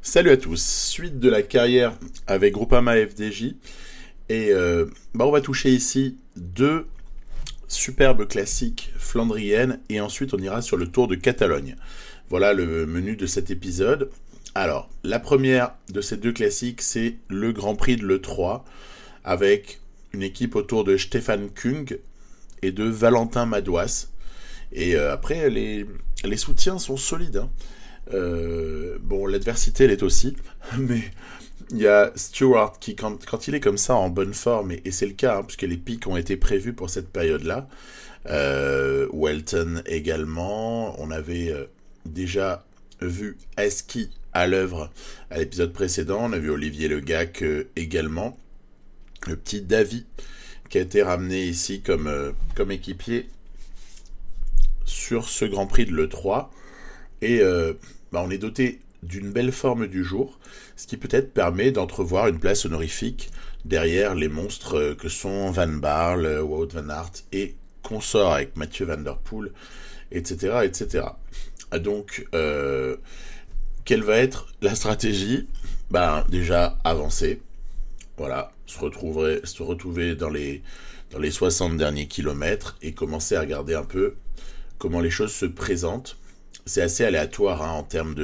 Salut à tous, suite de la carrière avec Groupama FDJ et on va toucher ici deux superbes classiques flandriennes et ensuite on ira sur le Tour de Catalogne. Voilà le menu de cet épisode. Alors, la première de ces deux classiques, c'est le Grand Prix de l'E3 avec une équipe autour de Stefan Kung et de Valentin Madouas. Et après, les soutiens sont solides, hein. L'adversité l'est aussi, mais il y a Stewart qui, quand il est comme ça en bonne forme, et c'est le cas, hein, puisque les pics ont été prévus pour cette période-là, Welton également, on avait déjà vu Aski à l'œuvre à l'épisode précédent, on a vu Olivier Legac également, le petit Davy qui a été ramené ici comme équipier sur ce Grand Prix de l'E3. Et on est doté d'une belle forme du jour, ce qui peut-être permet d'entrevoir une place honorifique derrière les monstres que sont Van Baarle, Wout van Aert et consorts avec Mathieu Van Der Poel, etc. etc. Donc, quelle va être la stratégie ? Déjà, avancer. Voilà, se retrouver dans les 60 derniers kilomètres et commencer à regarder un peu comment les choses se présentent. C'est assez aléatoire en termes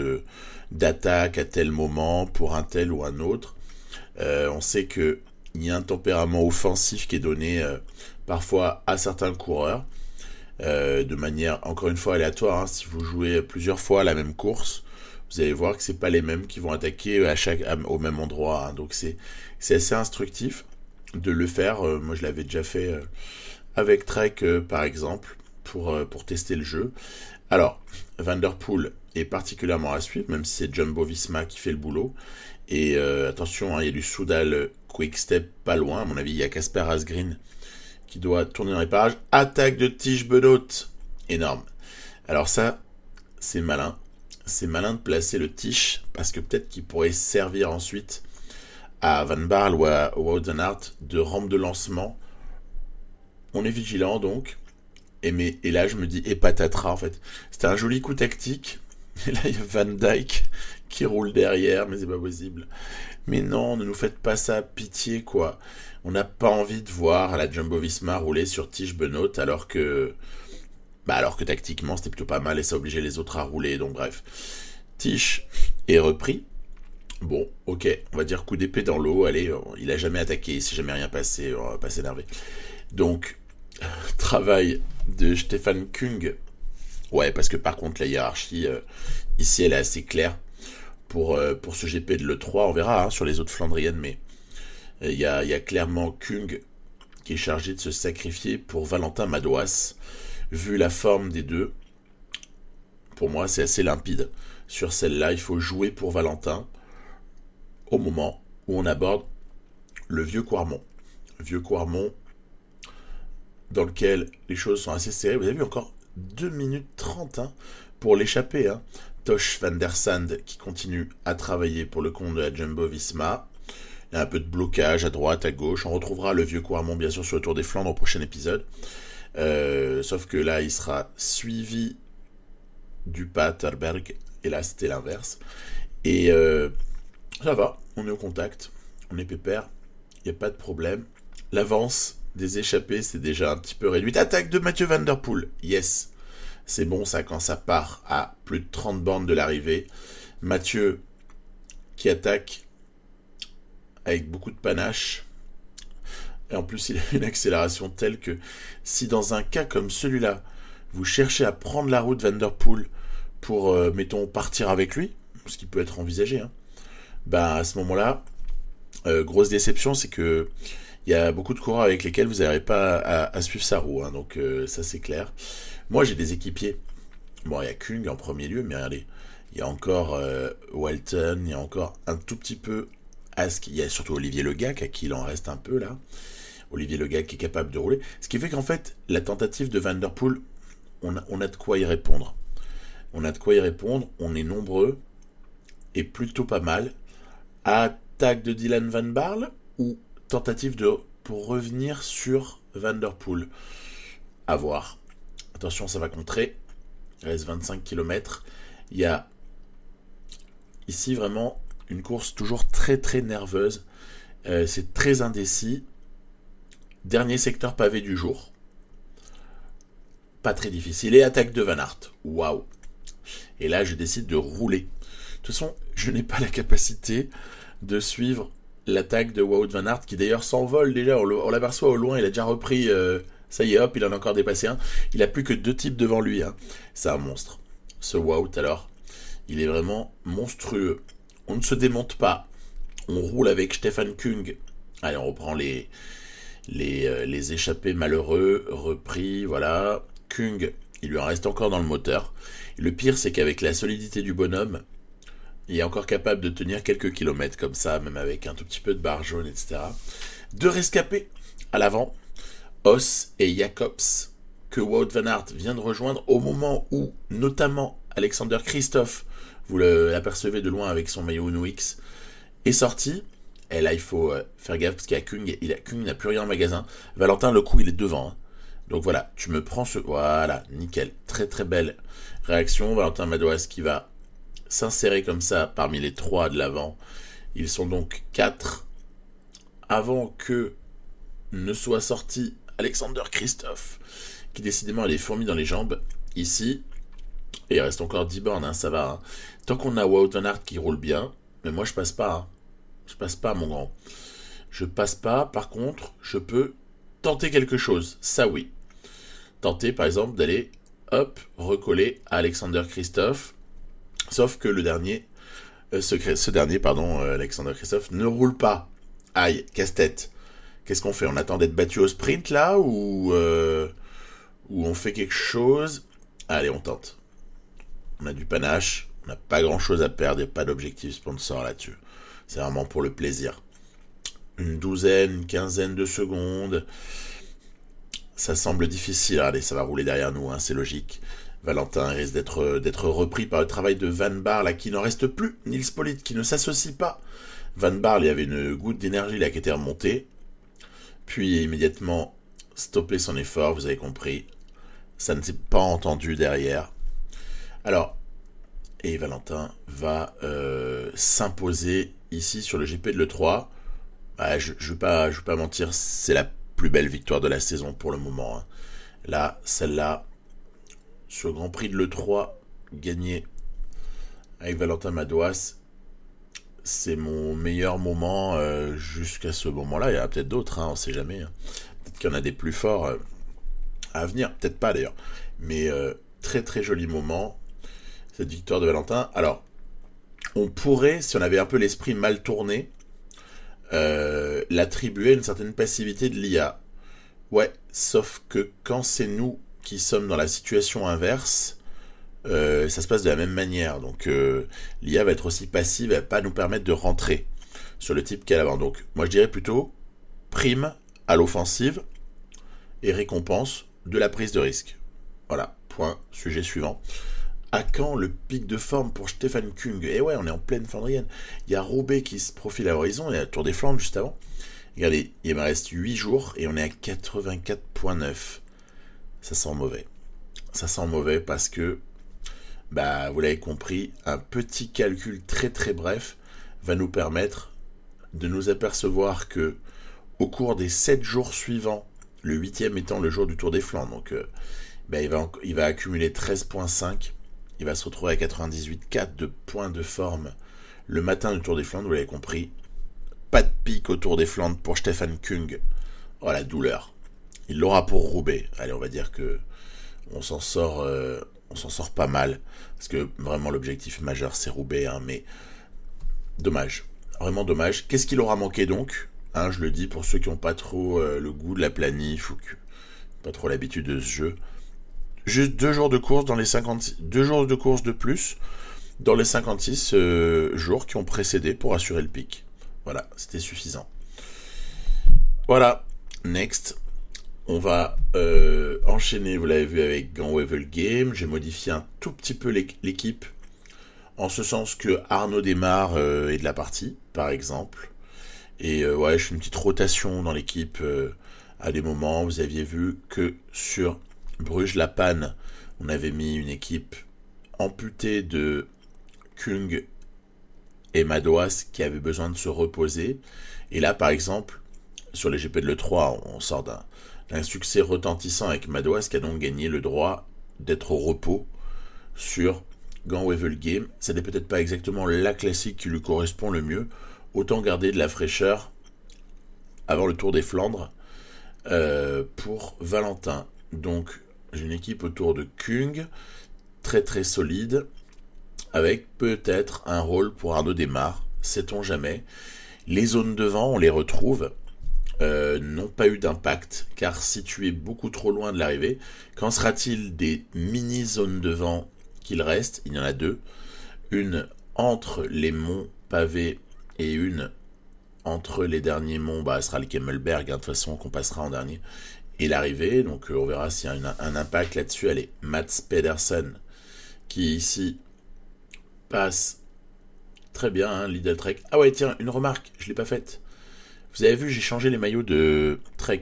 d'attaque à tel moment pour un tel ou un autre. On sait qu'il y a un tempérament offensif qui est donné parfois à certains coureurs de manière encore une fois aléatoire. Si vous jouez plusieurs fois la même course, vous allez voir que c'est pas les mêmes qui vont attaquer au même endroit. Donc c'est assez instructif de le faire. Moi je l'avais déjà fait avec Trek par exemple pour tester le jeu. Alors, Van Der Poel est particulièrement à suivre, même si c'est Jumbo-Visma qui fait le boulot. Et attention, il y a du Soudal Quick-Step pas loin. À mon avis, il y a Kasper Asgreen qui doit tourner dans les parages. Attaque de Tige Benoît. Énorme. Alors ça, c'est malin. C'est malin de placer le Tige, parce que peut-être qu'il pourrait servir ensuite à Van Baarle ou à Wout van Aert de rampe de lancement. On est vigilant donc. Et là, je me dis, et patatras, en fait. C'était un joli coup tactique. Et là, il y a Van Dijk qui roule derrière, mais c'est pas possible. Mais non, ne nous faites pas ça, pitié, quoi. On n'a pas envie de voir la Jumbo-Visma rouler sur Tige Benoît, alors que tactiquement, c'était plutôt pas mal, et ça obligeait les autres à rouler, donc bref. Tige est repris. Bon, ok, on va dire coup d'épée dans l'eau, allez, il a jamais attaqué, il s'est jamais rien passé, on va pas s'énerver. Donc, travail de Stefan Kung. Ouais, parce que par contre, la hiérarchie, ici, elle est assez claire pour ce GP de l'E3. On verra sur les autres Flandriennes, mais il y a clairement Kung qui est chargé de se sacrifier pour Valentin Madouas. Vu la forme des deux, pour moi, c'est assez limpide. Sur celle-là, il faut jouer pour Valentin au moment où on aborde le vieux Quarmont. Vieux Quarmont, dans lequel les choses sont assez serrées. Vous avez vu, encore 2 minutes 30 pour l'échapper. Tosh van der Sande qui continue à travailler pour le compte de la Jumbo-Visma. Il y a un peu de blocage à droite, à gauche. On retrouvera le vieux Quarmont bien sûr sur le Tour des Flandres au prochain épisode. Sauf que là, il sera suivi du Paterberg. Et là, c'était l'inverse. Et ça va, on est au contact. On est pépère. Il n'y a pas de problème. L'avance des échappés, c'est déjà un petit peu réduit. Attaque de Mathieu Van Der Poel. Yes. C'est bon ça quand ça part à plus de 30 bornes de l'arrivée. Mathieu qui attaque avec beaucoup de panache. Et en plus, il a une accélération telle que si dans un cas comme celui-là, vous cherchez à prendre la route Van Der Poel pour, mettons, partir avec lui, ce qui peut être envisagé, à ce moment-là, grosse déception, c'est que il y a beaucoup de coureurs avec lesquels vous n'arrivez pas à suivre sa roue, donc ça c'est clair. Moi j'ai des équipiers. Bon, il y a Kung en premier lieu, mais regardez, il y a encore Welton, il y a encore un tout petit peu Ask, il y a surtout Olivier Legac à qui il en reste un peu là. Olivier Legac qui est capable de rouler. Ce qui fait qu'en fait, la tentative de Van Der Poel, on a de quoi y répondre. On a de quoi y répondre, on est nombreux et plutôt pas mal. Attaque de Dylan Van Baarle ou tentative pour revenir sur Van Der Poel. À voir. Attention, ça va contrer. Il reste 25 km. Il y a ici vraiment une course toujours très très nerveuse. C'est très indécis. Dernier secteur pavé du jour. Pas très difficile. Et attaque de Van Aert. Waouh. Et là, je décide de rouler. De toute façon, je n'ai pas la capacité de suivre l'attaque de Wout Van Aert, qui d'ailleurs s'envole déjà. On l'aperçoit au loin, il a déjà repris... ça y est, hop, il en a encore dépassé un. Il a plus que 2 types devant lui. Hein. C'est un monstre. Ce Wout, alors, il est vraiment monstrueux. On ne se démonte pas. On roule avec Stefan Kung. Allez, on reprend les échappés malheureux, repris, voilà. Kung, il lui en reste encore dans le moteur. Et le pire, c'est qu'avec la solidité du bonhomme, il est encore capable de tenir quelques kilomètres comme ça, même avec un tout petit peu de barre jaune, etc. 2 rescapés à l'avant, Os et Jacobs, que Wout van Aert vient de rejoindre au moment où, notamment, Alexander Kristoff, vous l'apercevez de loin avec son maillot Uno-X, est sorti. Et là, il faut faire gaffe parce qu'il y a Kung, Kung n'a plus rien en magasin. Valentin, le coup, il est devant. Hein. Donc voilà, tu me prends ce... Voilà, nickel. Très très belle réaction. Valentin Madouas qui va s'insérer comme ça parmi les 3 de l'avant. Ils sont donc 4. Avant que ne soit sorti Alexander Kristoff, qui décidément a les fourmis dans les jambes, ici. Et il reste encore 10 bornes, hein, ça va. Hein. Tant qu'on a Wout van Aert qui roule bien, mais moi je passe pas. Hein. Je passe pas, mon grand. Je passe pas. Par contre, je peux tenter quelque chose. Ça, oui. Tenter, par exemple, d'aller, hop, recoller à Alexander Kristoff. Sauf que le dernier, Alexander Kristoff, ne roule pas. Aïe, casse-tête. Qu'est-ce qu'on fait? On attend d'être battu au sprint, là, ou on fait quelque chose? Allez, on tente. On a du panache. On n'a pas grand-chose à perdre. Il n'y a pas d'objectif sponsor là-dessus. C'est vraiment pour le plaisir. Une douzaine, une quinzaine de secondes. Ça semble difficile. Allez, ça va rouler derrière nous, hein, c'est logique. Valentin risque d'être repris par le travail de Van Baarle, là, qui n'en reste plus. Nils Politt, qui ne s'associe pas. Van Baarle, il y avait une goutte d'énergie là qui était remontée. Puis immédiatement stopper son effort, vous avez compris. Ça ne s'est pas entendu derrière. Alors, et Valentin va s'imposer ici sur le GP de l'E3. Bah, je vais pas mentir, c'est la plus belle victoire de la saison pour le moment. Hein. Là, celle-là, sur le Grand Prix de l'E3, gagné avec Valentin Madouas, c'est mon meilleur moment jusqu'à ce moment-là. Il y en a peut-être d'autres, hein, on ne sait jamais. Hein. Peut-être qu'il y en a des plus forts à venir, peut-être pas d'ailleurs. Mais très très joli moment, cette victoire de Valentin. Alors, on pourrait, si on avait un peu l'esprit mal tourné, l'attribuer à une certaine passivité de l'IA. Ouais, sauf que quand c'est nous qui sommes dans la situation inverse, ça se passe de la même manière. Donc l'IA va être aussi passive, elle va pas nous permettre de rentrer sur le type qu'elle a avant. Donc moi je dirais plutôt prime à l'offensive et récompense de la prise de risque. Voilà, point, sujet suivant. À quand le pic de forme pour Stefan Kung? Et ouais, on est en pleine Flandrienne. Il y a Roubaix qui se profile à l'horizon, il y a la Tour des Flandres juste avant. Regardez, il me reste 8 jours et on est à 84,9. Ça sent mauvais. Ça sent mauvais parce que, bah, vous l'avez compris, un petit calcul très très bref va nous permettre de nous apercevoir que, au cours des 7 jours suivants, le 8e étant le jour du Tour des Flandres, donc bah, il va accumuler 13,5. Il va se retrouver à 98,4 de points de forme le matin du Tour des Flandres, vous l'avez compris. Pas de pic au Tour des Flandres pour Stefan Kung. Oh la douleur. Il l'aura pour Roubaix. Allez, on va dire que on s'en sort pas mal. Parce que vraiment l'objectif majeur c'est Roubaix, hein, mais dommage. Vraiment dommage. Qu'est-ce qu'il aura manqué donc, hein, je le dis pour ceux qui n'ont pas trop le goût de la planif ou qui n'ont pas trop l'habitude de ce jeu. Juste 2 jours de course dans les 56, 2 jours de course de plus dans les 56 jours qui ont précédé pour assurer le pic. Voilà, c'était suffisant. Voilà, next. On va enchaîner, vous l'avez vu avec Gantwevel Game. J'ai modifié un tout petit peu l'équipe, en ce sens que Arnaud Démarre est de la partie, par exemple. Et ouais, je fais une petite rotation dans l'équipe à des moments. Vous aviez vu que sur Bruges-La Panne, on avait mis une équipe amputée de Kung et Madouas qui avait besoin de se reposer. Et là, par exemple, sur les GP de l'E3, on sort d'un succès retentissant avec Madouas qui a donc gagné le droit d'être au repos sur GameWave Game. Ça n'est peut-être pas exactement la classique qui lui correspond le mieux. Autant garder de la fraîcheur avant le Tour des Flandres pour Valentin. Donc, j'ai une équipe autour de Kung, très très solide, avec peut-être un rôle pour Arnaud Démare, sait-on jamais. Les zones devant, on les retrouve, n'ont pas eu d'impact, car situés beaucoup trop loin de l'arrivée. Qu'en sera-t-il des mini-zones devant qu'il reste? Il y en a deux. Une entre les monts pavés et une entre les derniers monts, ce sera le Kemmelberg, de toute façon, qu'on passera en dernier, et l'arrivée. Donc on verra s'il y a un impact là-dessus. Allez, Mats Pedersen, qui ici passe très bien, Lidl Trek. Ah ouais, tiens, une remarque, je ne l'ai pas faite. Vous avez vu, j'ai changé les maillots de Trek.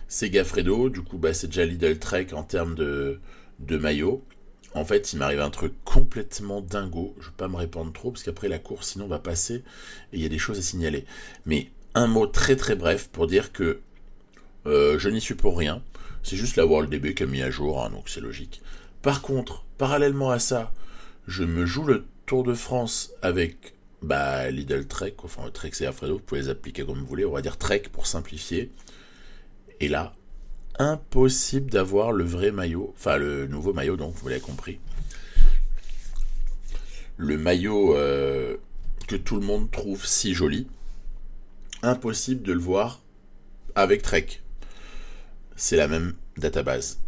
C'est Gaffredo, du coup, c'est déjà Lidl Trek en termes de maillot. En fait, il m'arrive un truc complètement dingo. Je ne vais pas me répandre trop, parce qu'après la course, sinon, va passer, et il y a des choses à signaler. Mais un mot très très bref pour dire que je n'y suis pour rien. C'est juste la World DB qui a mis à jour, donc c'est logique. Par contre, parallèlement à ça, je me joue le Tour de France avec Lidl Trek, enfin Trek c'est Alfredo, vous pouvez les appliquer comme vous voulez, on va dire Trek pour simplifier. Et là, impossible d'avoir le vrai maillot, enfin le nouveau maillot, donc vous l'avez compris. Le maillot que tout le monde trouve si joli, impossible de le voir avec Trek. C'est la même database.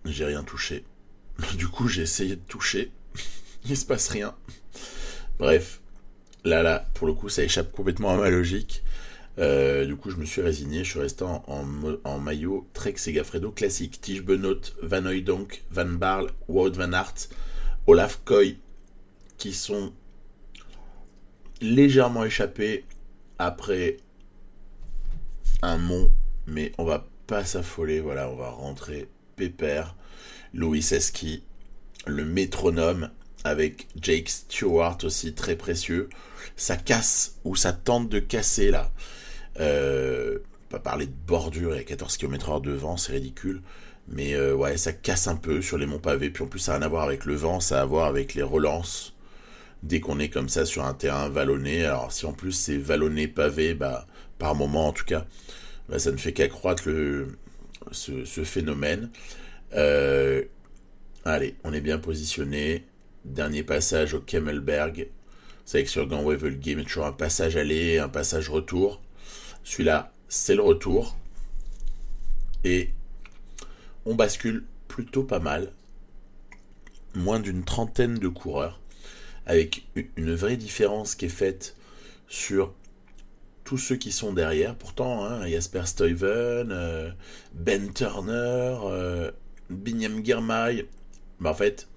J'ai rien touché. Du coup, j'ai essayé de toucher. Il se passe rien. Bref. Là, pour le coup, ça échappe complètement à ma logique. Du coup, je me suis résigné. Je suis resté en maillot Trek Segafredo classique. Tige Benoît, Van Hooijdonk, Van Baarle, Wout Van Aert, Olaf Koy, qui sont légèrement échappés après un mont. Mais on va pas s'affoler. Voilà, on va rentrer pépère. Louis Eschi, le métronome, avec Jake Stewart aussi très précieux. Ça casse, ou ça tente de casser là. Pas parler de bordure, il y a 14 km/h de vent, c'est ridicule. Mais ouais, ça casse un peu sur les monts pavés. Puis en plus, ça n'a rien à voir avec le vent, ça a à voir avec les relances. Dès qu'on est comme ça sur un terrain vallonné, alors si en plus c'est vallonné, pavé, par moment en tout cas, ça ne fait qu'accroître ce phénomène. Allez, on est bien positionné. Dernier passage au Kemmelberg. C'est vrai que sur GameWave Game, il y a toujours un passage aller, un passage retour. Celui-là, c'est le retour. Et on bascule plutôt pas mal. Moins d'une trentaine de coureurs. Avec une vraie différence qui est faite sur tous ceux qui sont derrière. Pourtant, Jasper Stuyven, Ben Turner, Binyam Girmay. En fait,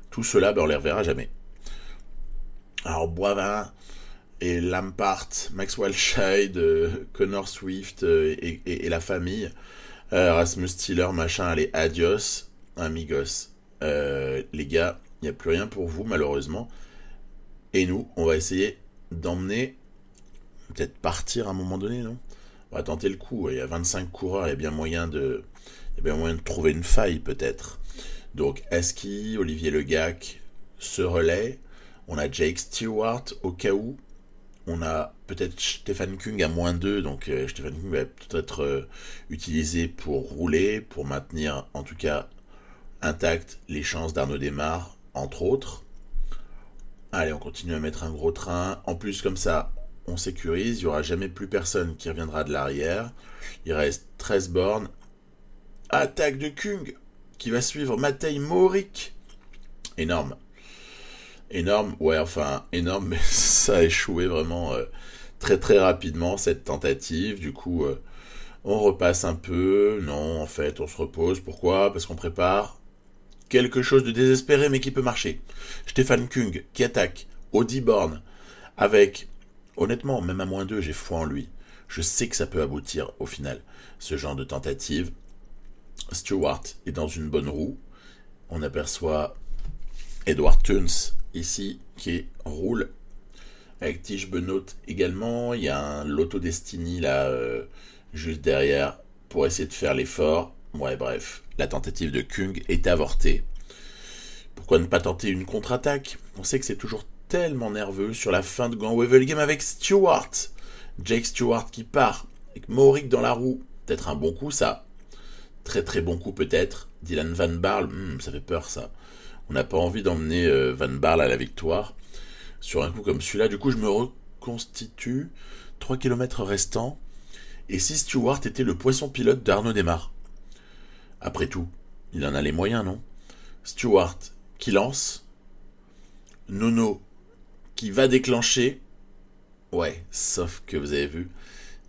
tout cela, on les reverra jamais. Alors, Boivin et Lampart, Maxwell Scheid, Connor Swift et la famille, Rasmus Tiller, machin, allez, adios, amigos. Les gars, il n'y a plus rien pour vous, malheureusement. Et nous, on va essayer d'emmener, peut-être partir à un moment donné, non? On va tenter le coup. Il y a 25 coureurs, il y a bien moyen de trouver une faille, peut-être. Donc, Eschi, Olivier Legac se relaie. On a Jake Stewart au cas où. On a peut-être Stefan Kung à -2. Donc, Stefan Kung va peut-être être utilisé pour rouler, pour maintenir, en tout cas, intactes les chances d'Arnaud Démare, entre autres. Allez, on continue à mettre un gros train. En plus, comme ça, on sécurise. Il n'y aura jamais plus personne qui reviendra de l'arrière. Il reste 13 bornes. Attaque de Kung qui va suivre Matej Mohoric. Énorme. Énorme, ouais, enfin, énorme, mais ça a échoué vraiment très très rapidement, cette tentative. Du coup, on repasse un peu. Non, en fait, on se repose. Pourquoi? Parce qu'on prépare quelque chose de désespéré, mais qui peut marcher. Stefan Kung qui attaque au 10 bornes avec, honnêtement, même à -2, j'ai foi en lui. Je sais que ça peut aboutir au final, ce genre de tentative. Stewart est dans une bonne roue. On aperçoit Edward Theuns ici qui roule avec Tige Benoît également. Il y a un Lotto Destiny là, juste derrière, pour essayer de faire l'effort. Ouais, bref, la tentative de Kung est avortée. Pourquoi ne pas tenter une contre-attaque? On sait que c'est toujours tellement nerveux sur la fin de Gant Wevel Game avec Stewart. Jake Stewart qui part, avec Mohoric dans la roue. Peut-être un bon coup ça. Très très bon coup peut-être. Dylan Van Barle, ça fait peur ça. On n'a pas envie d'emmener Van Barle à la victoire sur un coup comme celui-là. Du coup, je me reconstitue. 3 km restants. Et si Stewart était le poisson pilote d'Arnaud Desmar? Après tout, il en a les moyens, non? Stewart qui lance. Nono qui va déclencher. Ouais, sauf que vous avez vu,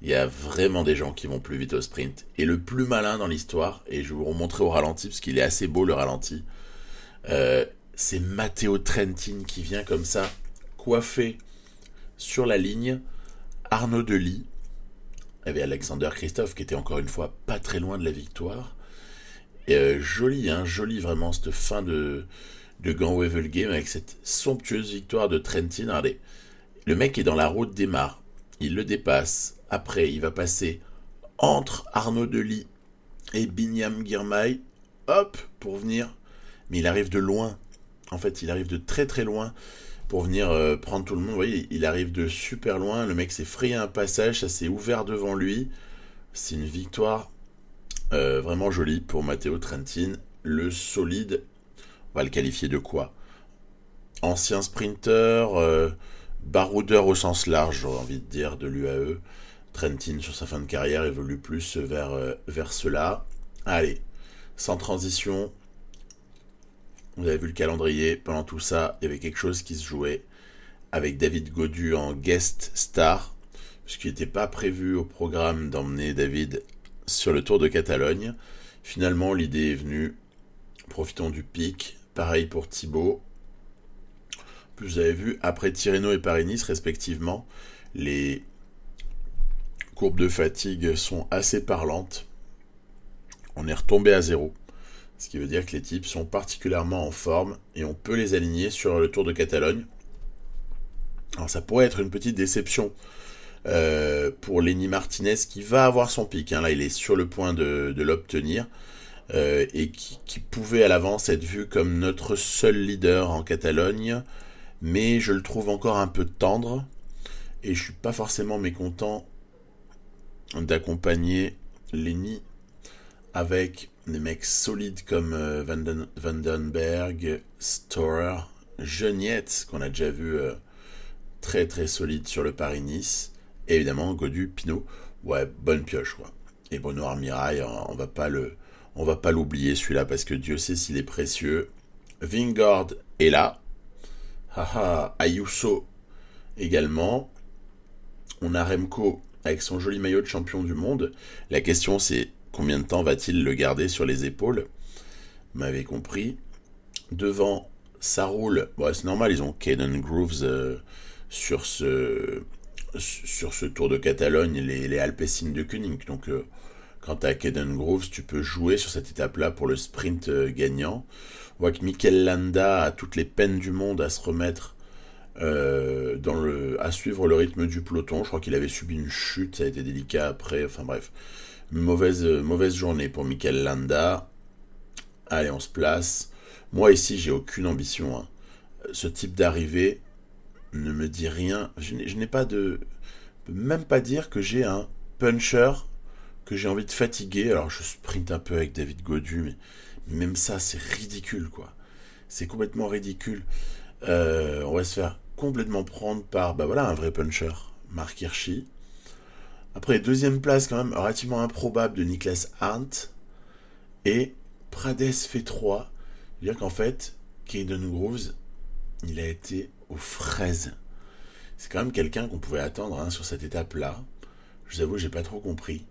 il y a vraiment des gens qui vont plus vite au sprint. Et le plus malin dans l'histoire, et je vais vous remontrer au ralenti, parce qu'il est assez beau le ralenti, c'est Matteo Trentin qui vient comme ça, coiffé sur la ligne, Arnaud Delis, avec Alexander Christophe qui était encore une fois pas très loin de la victoire. Et joli, hein, joli vraiment cette fin de Gant Wevel Game avec cette somptueuse victoire de Trentin. Regardez, le mec est dans la route Desmar, il le dépasse. Après, il va passer entre Arnaud Delis et Binyam Girmay, hop, pour venir. Mais il arrive de loin. En fait, il arrive de très très loin pour venir prendre tout le monde. Vous voyez, il arrive de super loin. Le mec s'est frayé un passage, ça s'est ouvert devant lui. C'est une victoire vraiment jolie pour Matteo Trentin. Le solide, on va le qualifier de quoi? Ancien sprinter, baroudeur au sens large, j'aurais envie de dire, de l'UAE. Trentin, sur sa fin de carrière, évolue plus vers cela. Allez, sans transition. Vous avez vu le calendrier. Pendant tout ça, il y avait quelque chose qui se jouait avec David Gaudu en guest star, puisqu'il n'était pas prévu au programme d'emmener David sur le Tour de Catalogne. Finalement, l'idée est venue. Profitons du pic. Pareil pour Thibaut. Plus vous avez vu, après Tirreno et Paris-Nice, respectivement, les courbes de fatigue sont assez parlantes. On est retombé à zéro. Ce qui veut dire que les types sont particulièrement en forme et on peut les aligner sur le Tour de Catalogne. Alors ça pourrait être une petite déception pour Lenny Martinez qui va avoir son pic. Hein. Là, il est sur le point de l'obtenir et qui pouvait à l'avance être vu comme notre seul leader en Catalogne. Mais je le trouve encore un peu tendre et je suis pas forcément mécontent d'accompagner Lenny avec des mecs solides comme Vandenberg, Storer, Geniette, qu'on a déjà vu très très solide sur le Paris-Nice, et évidemment Gaudu, Pinot, ouais, bonne pioche quoi. Et Bruno Armirail, on va pas l'oublier celui-là parce que Dieu sait s'il est précieux. Vingord est là, haha, Ayuso également. On a Remco avec son joli maillot de champion du monde. La question c'est combien de temps va-t-il le garder sur les épaules? Vous m'avez compris. Devant, ça roule. Bon, c'est normal, ils ont Caden Groves sur ce Tour de Catalogne, les Alpecin de Koenig. Donc, quant à Caden Groves, tu peux jouer sur cette étape-là pour le sprint gagnant. On voit que Mikel Landa a toutes les peines du monde à se remettre à suivre le rythme du peloton. Je crois qu'il avait subi une chute, ça a été délicat après. Enfin bref, mauvaise journée pour Mikel Landa. Allez, on se place. Moi ici, j'ai aucune ambition. Hein. Ce type d'arrivée ne me dit rien. Je n'ai pas de... Je peux même pas dire que j'ai un puncher que j'ai envie de fatiguer. Alors je sprinte un peu avec David Gaudu, mais même ça, c'est ridicule, quoi. C'est complètement ridicule. On va se faire complètement prendre par, bah voilà, un vrai puncher, Marc Hirschi. Après, deuxième place quand même relativement improbable de Niklas Arndt. Et Prades fait 3. C'est-à-dire qu'en fait, Caden Groves, il a été aux fraises. C'est quand même quelqu'un qu'on pouvait attendre hein, sur cette étape-là. Je vous avoue, j'ai pas trop compris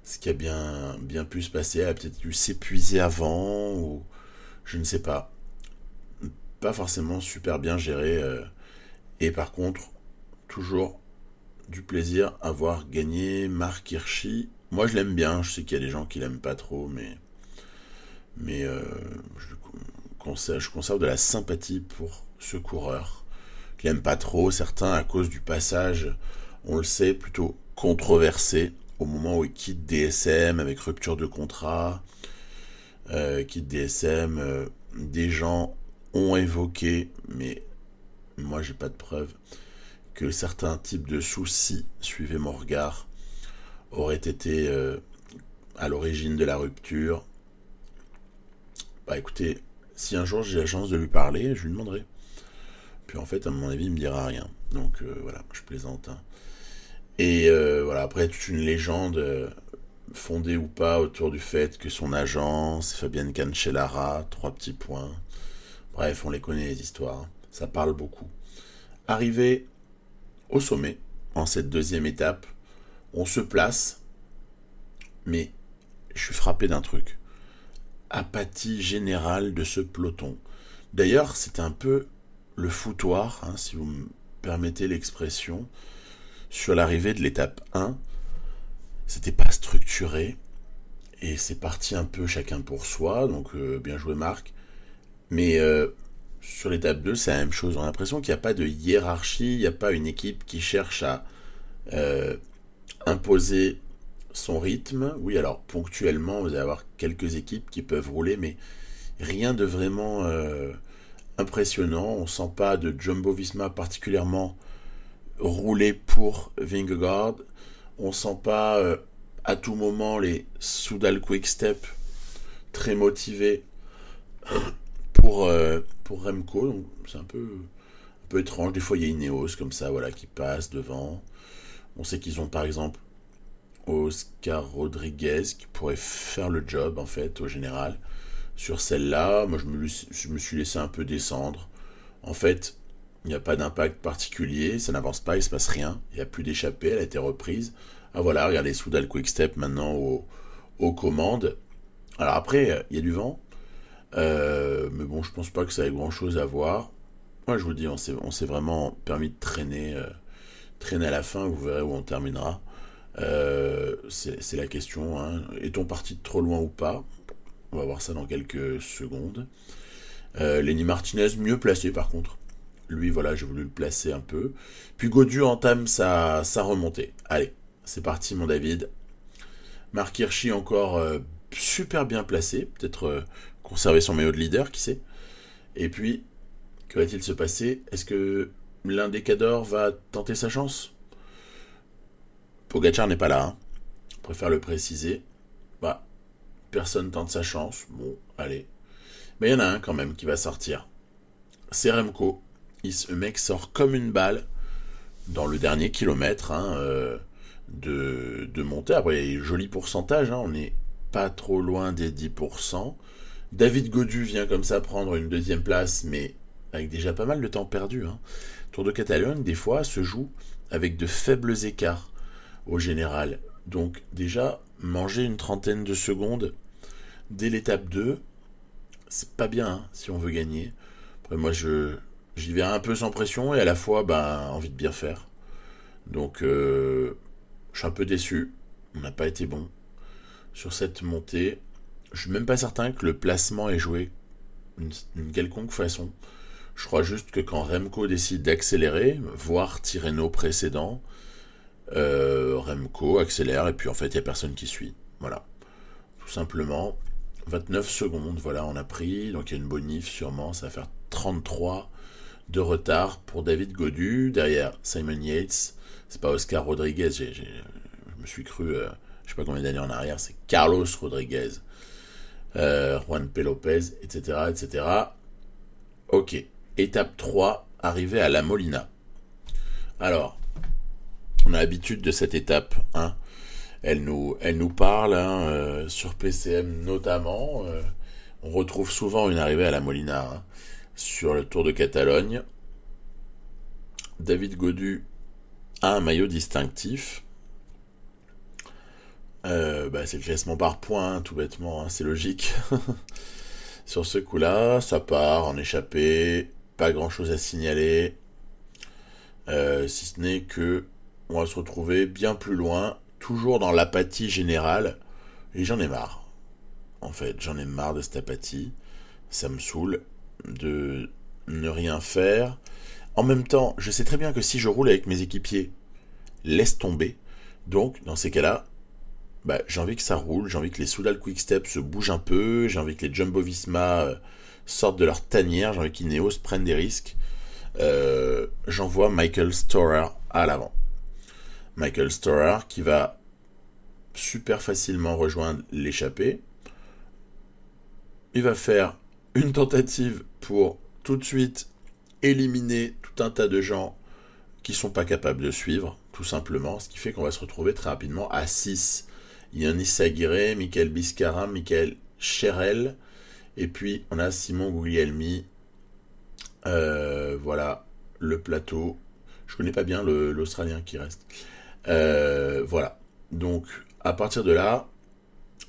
ce qui a bien pu se passer. Elle a peut-être dû s'épuiser avant, ou je ne sais pas. Pas forcément super bien géré. Et par contre, toujours du plaisir à voir gagner Marc Hirschi. Moi, je l'aime bien. Je sais qu'il y a des gens qui l'aiment pas trop, mais je conserve de la sympathie pour ce coureur qui n'aiment pas trop, certains à cause du passage, on le sait, plutôt controversé, au moment où il quitte DSM avec rupture de contrat, quitte DSM, des gens ont évoqué, mais moi j'ai pas de preuve, que certains types de soucis, suivez mon regard, auraient été à l'origine de la rupture. Bah écoutez, si un jour j'ai la chance de lui parler, je lui demanderai. Puis en fait, à mon avis, il me dira rien. Donc voilà, je plaisante. Hein. Et voilà, après, toute une légende fondée ou pas autour du fait que son agent, c'est Fabienne Cancellara, 3 petits points. Bref, on les connaît les histoires. Hein. Ça parle beaucoup. Arrivé au sommet, en cette deuxième étape, on se place, mais je suis frappé d'un truc. Apathie générale de ce peloton. D'ailleurs, c'était un peu le foutoir, hein, si vous me permettez l'expression, sur l'arrivée de l'étape 1. C'était pas structuré, et c'est parti un peu chacun pour soi, donc bien joué Marc. Mais sur l'étape 2, c'est la même chose. On a l'impression qu'il n'y a pas de hiérarchie, il n'y a pas une équipe qui cherche à imposer son rythme. Oui, alors ponctuellement, vous allez avoir quelques équipes qui peuvent rouler, mais rien de vraiment impressionnant. On sent pas de Jumbo-Visma particulièrement rouler pour Vingegaard. On sent pas à tout moment les Soudal Quick-Step très motivés pour Remco. Donc c'est un peu étrange. Des fois, il y a Ineos comme ça, voilà, qui passe devant. On sait qu'ils ont par exemple Oscar Rodriguez qui pourrait faire le job en fait au général. Sur celle-là, moi je me suis laissé un peu descendre. En fait, il n'y a pas d'impact particulier, ça n'avance pas, il se passe rien. Il n'y a plus d'échappée, elle a été reprise. Ah voilà, regardez Soudal Quick-Step maintenant aux commandes. Alors après, il y a du vent. Mais bon, je pense pas que ça ait grand chose à voir. Moi je vous dis, on s'est vraiment permis de traîner à la fin, vous verrez où on terminera. C'est la question. Hein. Est-on parti de trop loin ou pas? On va voir ça dans quelques secondes. Lenny Martinez, mieux placé par contre. Lui, voilà, j'ai voulu le placer un peu. Puis Gaudu entame sa remontée. Allez, c'est parti mon David. Marc Hirschi encore super bien placé. Peut-être conserver son maillot de leader, qui sait. Et puis, que va-t-il se passer? Est-ce que l'un des cadors va tenter sa chance? Pogacar n'est pas là, hein. Je préfère le préciser. Bah, personne tente sa chance. Bon, allez. Mais il y en a un quand même qui va sortir. C'est Remco. Le mec sort comme une balle dans le dernier kilomètre hein, de montée. Après, il y a un joli pourcentage. Hein, on n'est pas trop loin des 10%. David Gaudu vient comme ça prendre une deuxième place, mais avec déjà pas mal de temps perdu. Hein. Tour de Catalogne, des fois, se joue avec de faibles écarts au général. Donc déjà, manger une trentaine de secondes dès l'étape 2, c'est pas bien hein, si on veut gagner. Après moi j'y vais un peu sans pression et à la fois envie de bien faire. Donc je suis un peu déçu. On n'a pas été bon sur cette montée. Je suis même pas certain que le placement ait joué d'une quelconque façon. Je crois juste que quand Remco décide d'accélérer, voire Tirreno précédent, Remco accélère et puis en fait il n'y a personne qui suit. Voilà. Tout simplement. 29 secondes, voilà, on a pris. Donc il y a une bonif sûrement. Ça va faire 33 de retard pour David Gaudu. Derrière Simon Yates. C'est pas Oscar Rodriguez. Je me suis cru, je sais pas combien d'années en arrière. C'est Carlos Rodriguez. Juan P. Lopez, etc., etc. Ok. Étape 3, arrivée à La Molina. Alors, on a l'habitude de cette étape, hein. Elle nous parle, hein, sur PCM notamment. On retrouve souvent une arrivée à La Molina, hein, sur le Tour de Catalogne. David Gaudu a un maillot distinctif. C'est le classement par points, hein, tout bêtement, hein, c'est logique. Sur ce coup-là, ça part en échappée, pas grand-chose à signaler. Si ce n'est que on va se retrouver bien plus loin, toujours dans l'apathie générale, et j'en ai marre. En fait, j'en ai marre de cette apathie. Ça me saoule de ne rien faire. En même temps, je sais très bien que si je roule avec mes équipiers, laisse tomber. Donc, dans ces cas-là, bah, j'ai envie que ça roule, j'ai envie que les Soudal Quick-Step se bougent un peu, j'ai envie que les Jumbo-Visma sortent de leur tanière, j'ai envie qu'Ineos prennent des risques. J'envoie Michael Storer à l'avant. Michael Storer qui va super facilement rejoindre l'échappée. Il va faire une tentative pour tout de suite éliminer tout un tas de gens qui sont pas capables de suivre, tout simplement, ce qui fait qu'on va se retrouver très rapidement à 6. Yannis Aguirre, Michael Biscarin, Michael Cherel, et puis on a Simon Guglielmi. Voilà, le plateau. Je connais pas bien l'Australien qui reste. Voilà. Donc, à partir de là,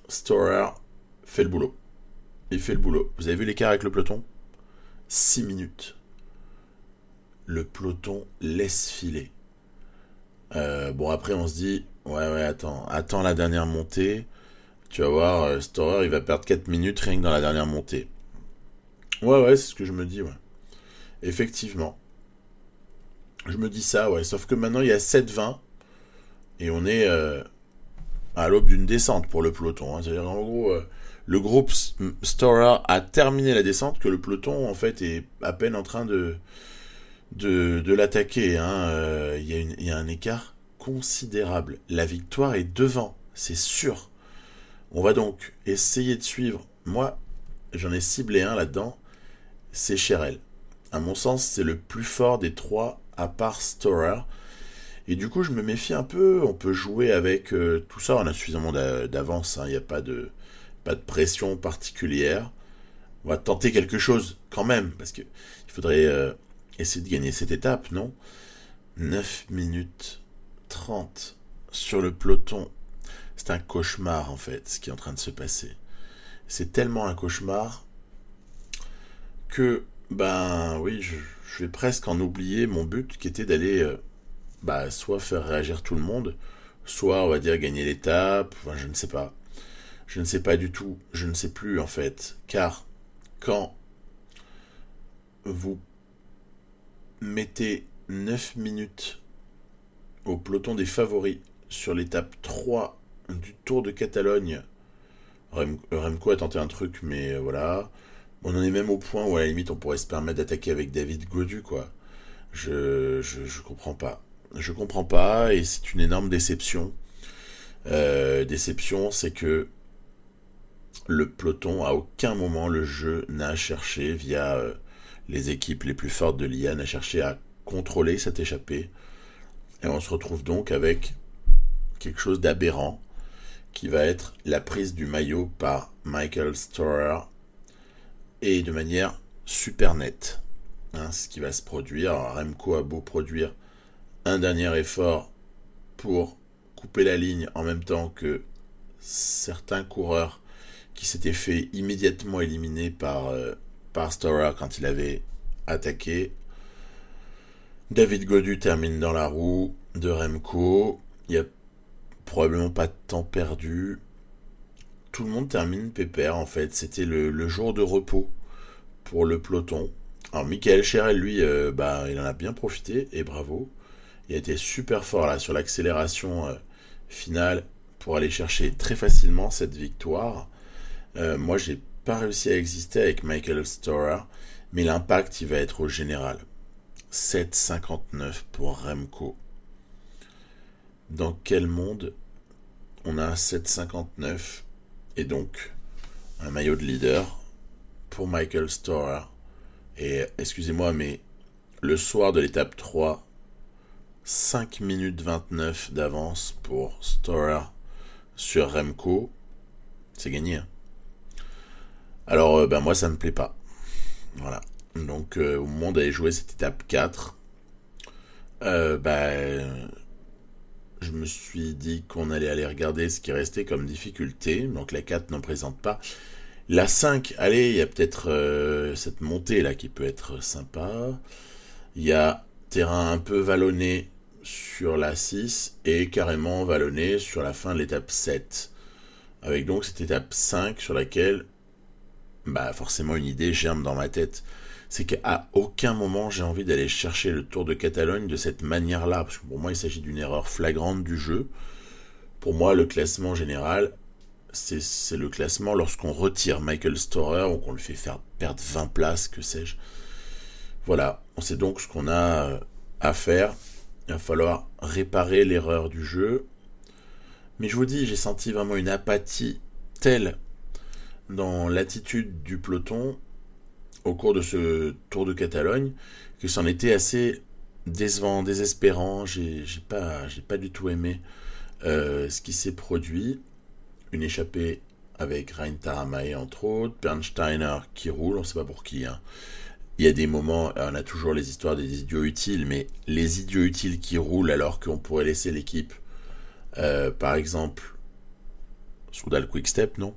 Storer fait le boulot. Il fait le boulot. Vous avez vu l'écart avec le peloton ? 6 minutes. Le peloton laisse filer. Bon, après, on se dit, ouais, attends la dernière montée. Tu vas voir, Storer, il va perdre 4 minutes rien que dans la dernière montée. Ouais, c'est ce que je me dis, ouais. Effectivement. Je me dis ça, ouais. Sauf que maintenant, il y a 7-20. Et on est à l'aube d'une descente pour le peloton. Hein. C'est-à-dire, en gros, le groupe Storer a terminé la descente, que le peloton, en fait, est à peine en train de l'attaquer. Hein. Il y a un écart considérable. La victoire est devant, c'est sûr. On va donc essayer de suivre. Moi, j'en ai ciblé un là-dedans. C'est Cherel. À mon sens, c'est le plus fort des trois, à part Storer. Et du coup, je me méfie un peu. On peut jouer avec tout ça. On a suffisamment d'avance. Hein. Il n'y a pas de pression particulière. On va tenter quelque chose quand même. Parce qu'il faudrait essayer de gagner cette étape, non ? 9 minutes 30 sur le peloton. C'est un cauchemar, en fait, ce qui est en train de se passer. C'est tellement un cauchemar que, ben oui, je vais presque en oublier mon but qui était d'aller soit faire réagir tout le monde, soit, on va dire, gagner l'étape. Enfin, je ne sais pas. Je ne sais pas du tout. Je ne sais plus, en fait. Car quand vous mettez 9 minutes au peloton des favoris sur l'étape 3 du Tour de Catalogne, Remco a tenté un truc, mais voilà. On en est même au point où, à la limite, on pourrait se permettre d'attaquer avec David Gaudu, quoi. Je comprends pas. Je comprends pas, et c'est une énorme déception. Déception, c'est que le peloton, à aucun moment, le jeu n'a cherché, via les équipes les plus fortes de l'IA, n'a cherché à contrôler cette échappée. Et on se retrouve donc avec quelque chose d'aberrant, qui va être la prise du maillot par Michael Storer, et de manière super nette. Hein, ce qui va se produire. Alors, Remco a beau produire un dernier effort pour couper la ligne en même temps que certains coureurs qui s'étaient fait immédiatement éliminer par Storer quand il avait attaqué. David Gaudu termine dans la roue de Remco. Il n'y a probablement pas de temps perdu. Tout le monde termine pépère, en fait. C'était le jour de repos pour le peloton. Alors Michael Cherel, lui, il en a bien profité, et bravo. Il a été super fort là sur l'accélération finale pour aller chercher très facilement cette victoire. Moi, j'ai pas réussi à exister avec Michael Storer, mais l'impact, il va être au général. 7,59 pour Remco. Dans quel monde on a 7,59 et donc un maillot de leader pour Michael Storer? Et excusez-moi, mais le soir de l'étape 3, 5 minutes 29 d'avance pour Storer sur Remco, c'est gagné. Hein. Alors, moi, ça me plaît pas. Voilà. Donc, au moment d'aller jouer cette étape 4, je me suis dit qu'on allait aller regarder ce qui restait comme difficulté. Donc, la 4 n'en présente pas. La 5, allez, il y a peut-être cette montée là qui peut être sympa. Il y a terrain un peu vallonné sur la 6 et carrément vallonné sur la fin de l'étape 7. Avec donc cette étape 5 sur laquelle forcément une idée germe dans ma tête. c'est qu'à aucun moment j'ai envie d'aller chercher le Tour de Catalogne de cette manière-là, parce que pour moi il s'agit d'une erreur flagrante du jeu. Pour moi, le classement général, c'est le classement lorsqu'on retire Michael Storer ou qu'on le fait faire perdre 20 places, que sais-je. Voilà, on sait donc ce qu'on a à faire. Il va falloir réparer l'erreur du jeu. Mais je vous dis, j'ai senti vraiment une apathie telle dans l'attitude du peloton au cours de ce Tour de Catalogne que c'en était assez décevant, désespérant. J'ai pas du tout aimé ce qui s'est produit. Une échappée avec Rein Taramae entre autres, Bernsteiner qui roule, on sait pas pour qui. Hein. Il y a des moments, on a toujours les histoires des idiots utiles, mais les idiots utiles qui roulent alors qu'on pourrait laisser l'équipe, par exemple, Soudal Quickstep, non,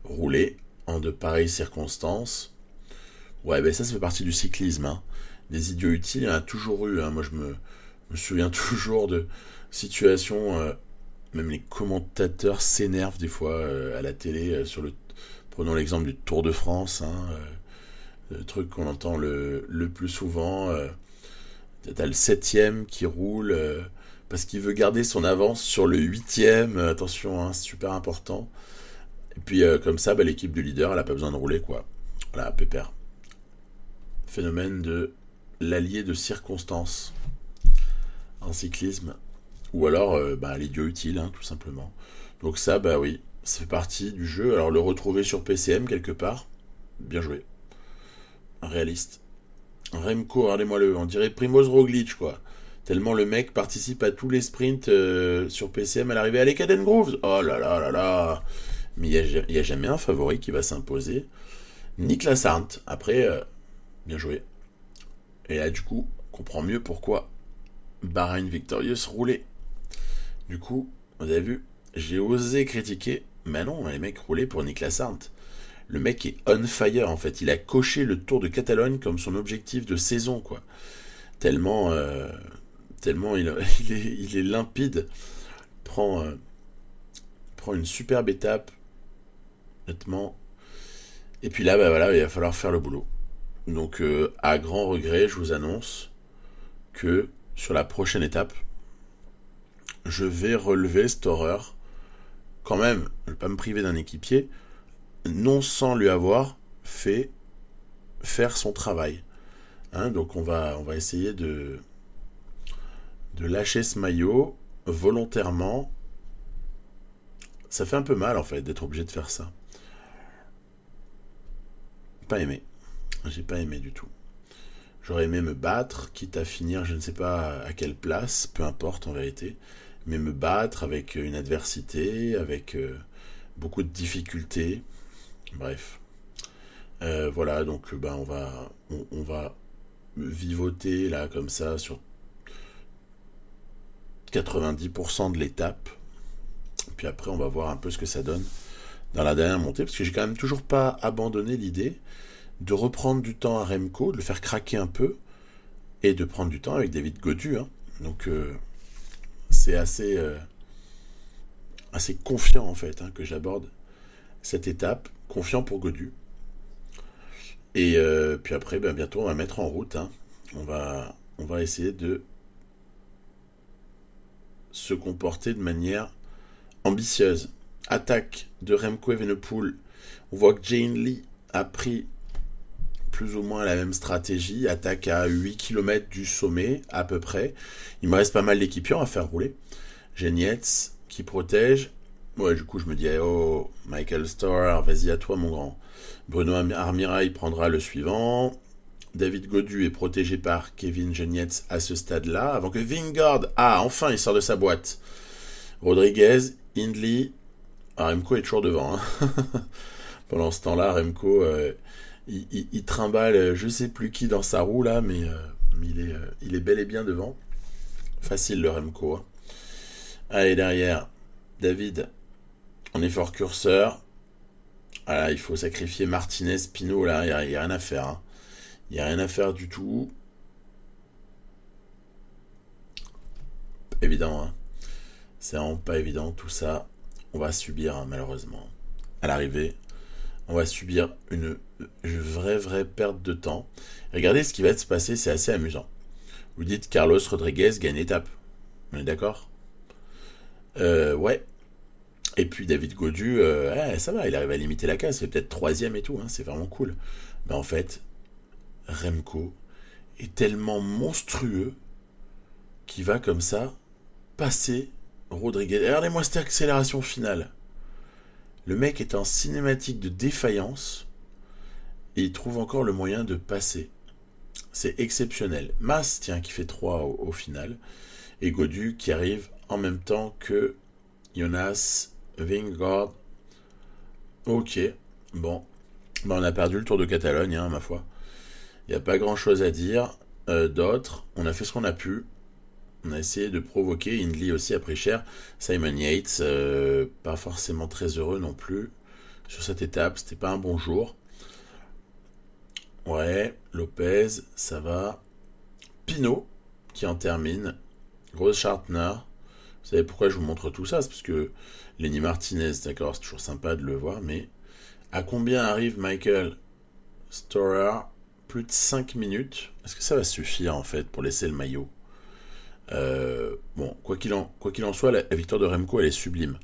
rouler en de pareilles circonstances. Ouais, ben ça fait partie du cyclisme. Hein. Des idiots utiles, il y en a toujours eu. Hein. Moi, je me souviens toujours de situations. Même les commentateurs s'énervent des fois à la télé sur le. Prenons l'exemple du Tour de France. Hein, le truc qu'on entend le plus souvent. T'as le 7ème qui roule parce qu'il veut garder son avance sur le 8ème. Attention, hein, c'est super important. Et puis comme ça, bah, l'équipe du leader, elle a pas besoin de rouler, quoi. Voilà, pépère. Phénomène de l'allié de circonstance en cyclisme. Ou alors l'idiot utile, hein, tout simplement. Donc ça, bah oui, ça fait partie du jeu. Alors le retrouver sur PCM quelque part, bien joué. Réaliste. Remco, regardez-moi-le, on dirait Primoz Roglic, quoi. Tellement le mec participe à tous les sprints sur PCM à l'arrivée à l'Ekaden Grooves. Oh là là là là. Mais il n'y a jamais un favori qui va s'imposer. Niklas Arndt, après, bien joué. Et là, du coup, on comprend mieux pourquoi Bahrain Victorious roulait. Du coup, vous avez vu, j'ai osé critiquer, mais non, les mecs roulaient pour Niklas Arndt. Le mec est on fire en fait, il a coché le Tour de Catalogne comme son objectif de saison, quoi. Tellement, tellement il est limpide. Prend une superbe étape, honnêtement. Et puis là, bah voilà, il va falloir faire le boulot. Donc, à grand regret, je vous annonce que sur la prochaine étape, je vais relever cette horreur. Quand même, je ne vais pas me priver d'un équipier, non sans lui avoir fait faire son travail. Hein, donc on va essayer de lâcher ce maillot volontairement. Ça fait un peu mal en fait d'être obligé de faire ça. Pas aimé. J'ai pas aimé du tout. J'aurais aimé me battre, quitte à finir je ne sais pas à quelle place, peu importe en vérité, mais me battre avec une adversité, avec beaucoup de difficultés. Bref. Voilà, donc on va vivoter là comme ça sur 90% de l'étape. Puis après on va voir un peu ce que ça donne dans la dernière montée, parce que j'ai quand même toujours pas abandonné l'idée de reprendre du temps à Remco, de le faire craquer un peu, et de prendre du temps avec David Gaudu. Hein. Donc c'est assez confiant en fait hein, que j'aborde cette étape, confiant pour Gaudu. Et puis après, bientôt on va mettre en route. Hein. On va essayer de se comporter de manière ambitieuse. Attaque de Remco Evenepoel. On voit que Jane Lee a pris plus ou moins la même stratégie. Attaque à 8 km du sommet, à peu près. Il me reste pas mal d'équipiers à faire rouler. Genietz qui protège. Ouais, du coup, je me dis, oh, Michael Storer, vas-y à toi, mon grand. Bruno Armirail prendra le suivant. David Gaudu est protégé par Kevin Genietz à ce stade-là, avant que Vingegaard, enfin, il sort de sa boîte. Rodriguez, Hindley, Remco est toujours devant. Hein. Pendant ce temps-là, Remco, il trimballe je sais plus qui dans sa roue, là, mais il est bel et bien devant. Facile, le Remco. Hein. Allez, derrière, David, en effort curseur. Voilà, il faut sacrifier Martinez, Pinot, là, il n'y a rien à faire. Hein. Il n'y a rien à faire du tout. Évident, hein. C'est vraiment pas évident tout ça. On va subir, hein, malheureusement. À l'arrivée, on va subir une vraie perte de temps. Regardez ce qui va se passer, c'est assez amusant. Vous dites Carlos Rodriguez gagne étape. On est d'accord? Ouais. Et puis David Gaudu, ça va, il arrive à limiter la casse, il fait peut-être troisième et tout, hein, c'est vraiment cool. Mais en fait, Remco est tellement monstrueux qu'il va comme ça passer Rodriguez. Regardez-moi cette accélération finale. Le mec est en cinématique de défaillance et il trouve encore le moyen de passer. C'est exceptionnel. Mas, tiens, qui fait 3 au final. Et Gaudu qui arrive en même temps que Jonas Vingegaard. Ok, bon. On a perdu le Tour de Catalogne, hein, ma foi. Il n'y a pas grand chose à dire d'autre. On a fait ce qu'on a pu. On a essayé de provoquer. Hindley aussi a pris cher. Simon Yates, pas forcément très heureux non plus sur cette étape. C'était pas un bon jour. Ouais, Lopez, ça va. Pinot, qui en termine. Großschartner. Vous savez pourquoi je vous montre tout ça? C'est parce que Lenny Martinez, d'accord, c'est toujours sympa de le voir, mais à combien arrive Michael Storer? Plus de 5 minutes. Est-ce que ça va suffire en fait pour laisser le maillot? Bon, quoi qu'il en soit, la victoire de Remco, elle est sublime.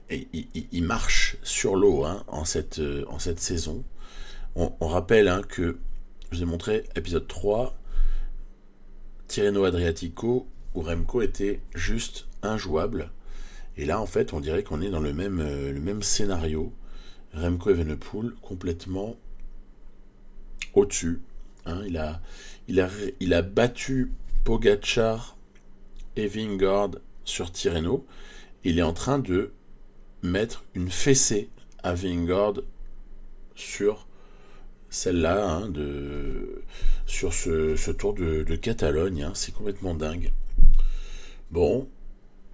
Et il marche sur l'eau hein, en cette saison. On rappelle hein, que je vous ai montré épisode 3, Tirreno Adriatico, où Remco était juste injouable. Et là, en fait, on dirait qu'on est dans le même scénario. Remco Evenepoel complètement au-dessus. Hein, il a battu Pogacar et Vingegaard sur Tirreno. Il est en train de mettre une fessée à Vingegaard sur celle-là, hein, sur ce tour de Catalogne. Hein, c'est complètement dingue. Bon,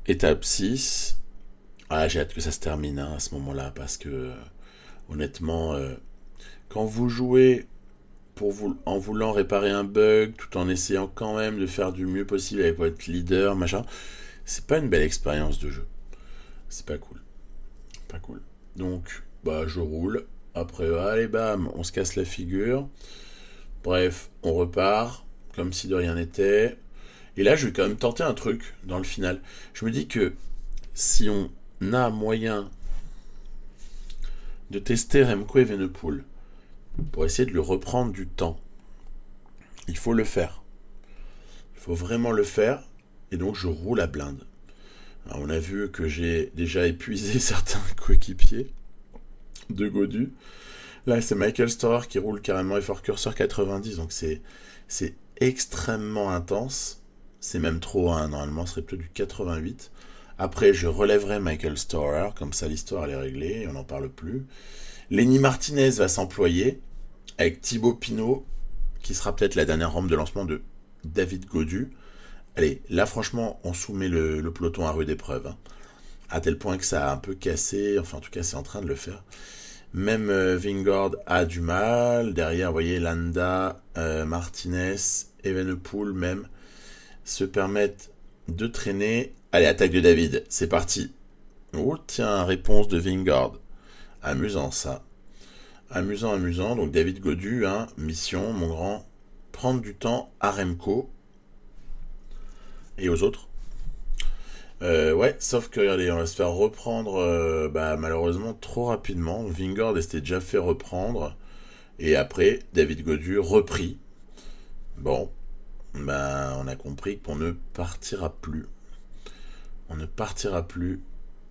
étape 6. Ah, j'ai hâte que ça se termine hein, à ce moment-là, parce que honnêtement, quand vous jouez en voulant réparer un bug, tout en essayant quand même de faire du mieux possible avec votre leader, machin, c'est pas une belle expérience de jeu. C'est pas cool. Pas cool. Donc, je roule. Après, allez, bam, on se casse la figure. Bref, on repart, comme si de rien n'était. Et là, je vais quand même tenter un truc dans le final. Je me dis que si on a moyen de tester Remco Evenepoel pour essayer de lui reprendre du temps, il faut le faire. Il faut vraiment le faire. Et donc, je roule à blinde. Alors, on a vu que j'ai déjà épuisé certains coéquipiers de Gaudu. Là, c'est Michael Storer qui roule carrément effort curseur 90. Donc, c'est extrêmement intense. C'est même trop, hein. Normalement, ce serait plutôt du 88. Après, je relèverai Michael Storer. Comme ça, l'histoire, elle est réglée et on n'en parle plus. Lenny Martinez va s'employer avec Thibaut Pinot, qui sera peut-être la dernière rampe de lancement de David Gaudu. Allez, là, franchement, on soumet le peloton à rude épreuve. Hein. À tel point que ça a un peu cassé. Enfin, en tout cas, c'est en train de le faire. Même Vingegaard a du mal. Derrière, vous voyez, Landa, Martinez, Evenepoel même se permettent de traîner. Allez, attaque de David, c'est parti. Oh, tiens, réponse de Vingegaard. Amusant, ça. Amusant. Donc, David Gaudu, hein, mission, mon grand, prendre du temps à Remco et aux autres. Ouais, sauf que, regardez, on va se faire reprendre, malheureusement, trop rapidement. Vingegaard s'était déjà fait reprendre. Et après, David Gaudu repris. Bon, on a compris qu'on ne partira plus. On ne partira plus.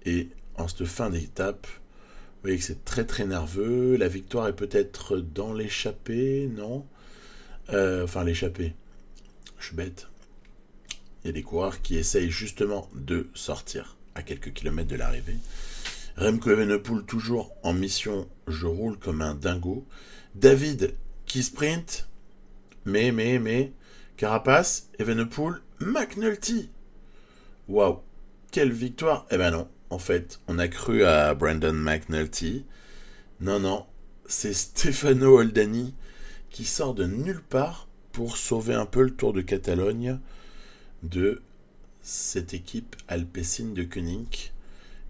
Et en cette fin d'étape, vous voyez que c'est très très nerveux. La victoire est peut-être dans l'échappée, non? L'échappée. Je suis bête. Il y a des coureurs qui essayent justement de sortir à quelques kilomètres de l'arrivée. Remco Evenepoel toujours en mission, je roule comme un dingo. David qui sprint, mais, Carapace, Evenepoel, McNulty. Waouh, quelle victoire! Eh ben non, en fait, on a cru à Brandon McNulty. Non, c'est Stefano Oldani qui sort de nulle part pour sauver un peu le Tour de Catalogne de cette équipe alpecin de Koenig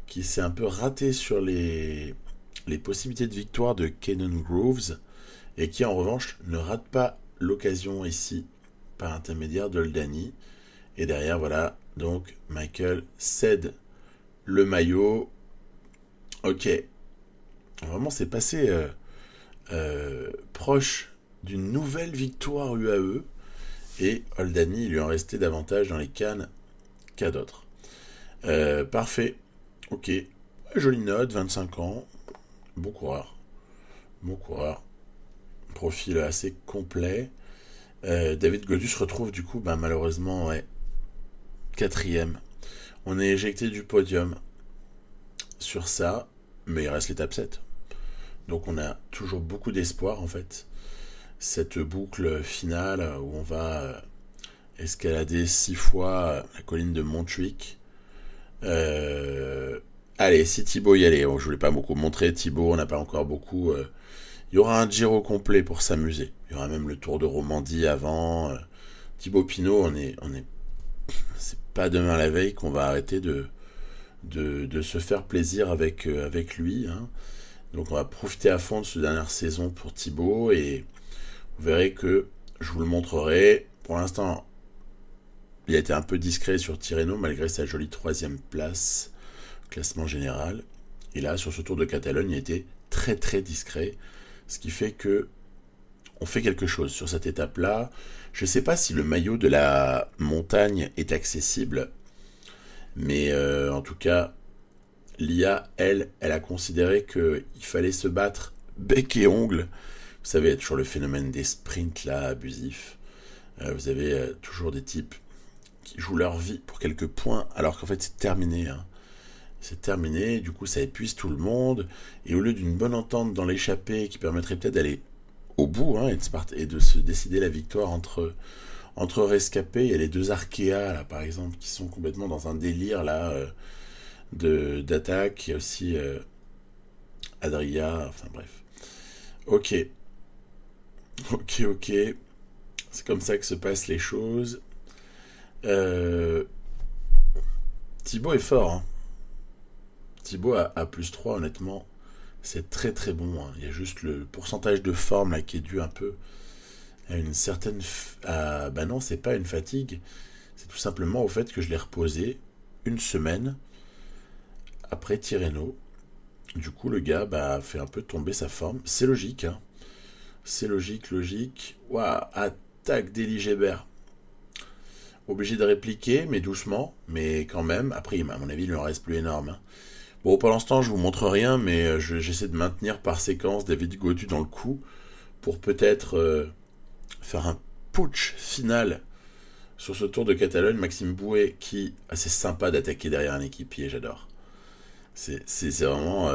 qui s'est un peu ratée sur les les possibilités de victoire de Kenan Groves et qui en revanche ne rate pas l'occasion ici par intermédiaire d'Oldani. Et derrière, voilà, donc Michael cède le maillot. Ok. Vraiment, c'est passé proche d'une nouvelle victoire UAE. Et Oldani, il lui en restait davantage dans les cannes qu'à d'autres. Parfait. Ok. Jolie note, 25 ans. Bon coureur. Bon coureur. Profil assez complet. David Gaudu se retrouve du coup, malheureusement, ouais, 4ème. On est éjecté du podium sur ça, mais il reste l'étape 7. Donc on a toujours beaucoup d'espoir en fait. Cette boucle finale où on va escalader 6 fois la colline de Montjuic. Allez, si Thibaut y allait, je voulais pas beaucoup montrer Thibaut, on n'a pas encore beaucoup. Il y aura un Giro complet pour s'amuser. Il y aura même le Tour de Romandie avant. Thibaut Pinot, c'est pas demain la veille qu'on va arrêter de se faire plaisir avec lui. Hein. Donc on va profiter à fond de cette dernière saison pour Thibaut et vous verrez que je vous le montrerai. Pour l'instant, il a été un peu discret sur Tirreno malgré sa jolie 3ème place au classement général. Et là, sur ce Tour de Catalogne, il a été très très discret. Ce qui fait que on fait quelque chose sur cette étape-là. Je ne sais pas si le maillot de la montagne est accessible, mais en tout cas, l'IA, elle a considéré qu'il fallait se battre bec et ongle. Vous savez, il y a toujours le phénomène des sprints là, abusifs. Vous avez toujours des types qui jouent leur vie pour quelques points, alors qu'en fait c'est terminé. Hein. C'est terminé, du coup ça épuise tout le monde, et au lieu d'une bonne entente dans l'échappée qui permettrait peut-être d'aller au bout hein, et de se décider la victoire entre rescapés, il y a les 2 Arkea là par exemple qui sont complètement dans un délire là d'attaque, il y a aussi Adria, enfin bref. Ok, c'est comme ça que se passent les choses. Thibaut est fort, hein. Thibaut à plus 3, honnêtement, c'est très très bon. Hein. Il y a juste le pourcentage de forme là qui est dû un peu à une certaine... non, c'est pas une fatigue. C'est tout simplement au fait que je l'ai reposé une semaine après Tirreno. Du coup, le gars fait un peu tomber sa forme. C'est logique, hein. C'est logique. Waouh, attaque d'Elie Gébert. Obligé de répliquer, mais doucement. Mais quand même, après, à mon avis, il ne lui en reste plus énorme. Hein. Bon, pour l'instant, je vous montre rien, mais j'essaie de maintenir par séquence David Gaudu dans le coup pour peut-être faire un putsch final sur ce Tour de Catalogne. Maxime Bouet, qui assez sympa d'attaquer derrière un équipier, j'adore. C'est vraiment...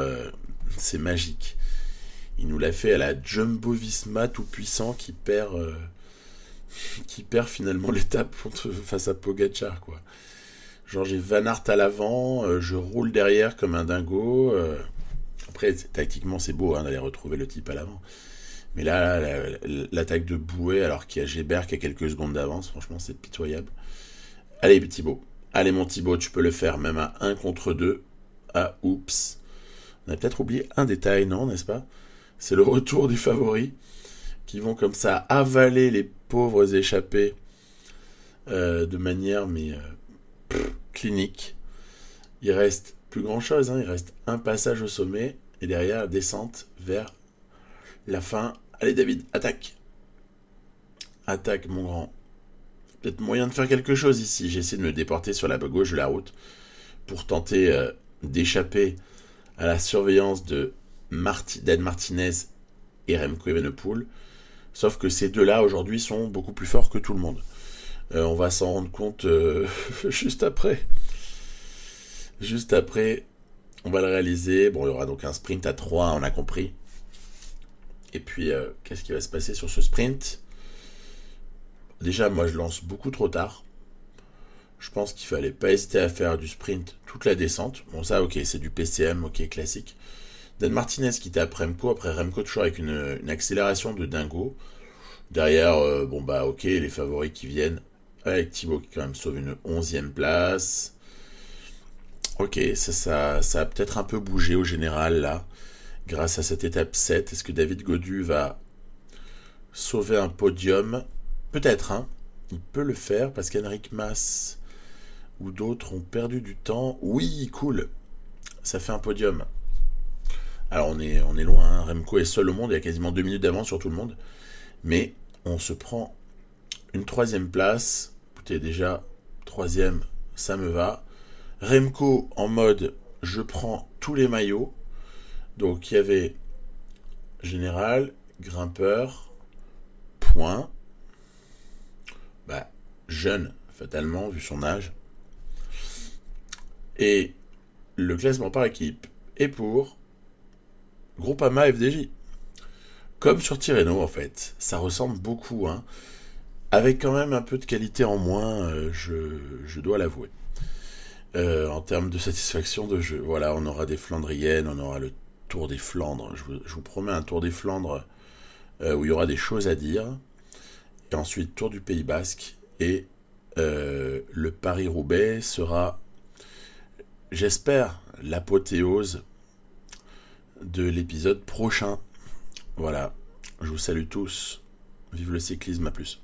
c'est magique. Il nous l'a fait à la Jumbo-Visma tout puissant qui perd finalement l'étape face à Pogacar, quoi. Genre j'ai Van Aert à l'avant, je roule derrière comme un dingo. Après, tactiquement, c'est beau hein, d'aller retrouver le type à l'avant. Mais là, l'attaque de Bouet, alors qu'il y a Gébert qui a quelques secondes d'avance, franchement, c'est pitoyable. Allez, Thibaut. Allez, mon Thibaut, tu peux le faire, même à 1 contre 2. Ah, oups. On a peut-être oublié un détail, non, n'est-ce pas? C'est le retour des favoris qui vont comme ça avaler les pauvres échappés de manière, clinique. Il reste plus grand chose, hein. Il reste un passage au sommet et derrière la descente vers la fin. Allez David, attaque, mon grand. Peut-être moyen de faire quelque chose ici. J'essaie de me déporter sur la gauche de la route pour tenter d'échapper à la surveillance de Dan Martinez et Remco Evenepoel. Sauf que ces deux-là aujourd'hui sont beaucoup plus forts que tout le monde. On va s'en rendre compte juste après. Juste après, on va le réaliser. Bon, il y aura donc un sprint à 3, on a compris. Et puis, qu'est-ce qui va se passer sur ce sprint? Déjà, moi, je lance beaucoup trop tard. Je pense qu'il fallait pas hésiter à faire du sprint toute la descente. Bon, ça, ok, c'est du PCM, ok, classique. Dan Martinez qui était après Remco toujours avec une accélération de dingo. Derrière, ok, les favoris qui viennent, avec Thibaut qui quand même sauve une 11e place. Ok, ça a peut-être un peu bougé au général là. grâce à cette étape 7. Est-ce que David Gaudu va sauver un podium? Peut-être, hein. Il peut le faire parce qu'Henrik Mas ou d'autres ont perdu du temps. Oui, cool. Ça fait un podium. Alors on est loin, hein. Remco est seul au monde, il y a quasiment 2 minutes d'avance sur tout le monde. Mais on se prend une 3e place. Écoutez, déjà, 3e, ça me va. Remco en mode je prends tous les maillots. Donc il y avait général, grimpeur, point. Jeune, fatalement, vu son âge. Et le classement par équipe est pour Groupama FDJ. Comme sur Tirreno, en fait. Ça ressemble beaucoup, hein. Avec quand même un peu de qualité en moins, je dois l'avouer. En termes de satisfaction de jeu. Voilà, on aura des Flandriennes, on aura le Tour des Flandres. Je vous promets un Tour des Flandres où il y aura des choses à dire. Et ensuite, Tour du Pays Basque. Et le Paris-Roubaix sera, j'espère, l'apothéose de l'épisode prochain. Voilà, je vous salue tous. Vive le cyclisme, à plus.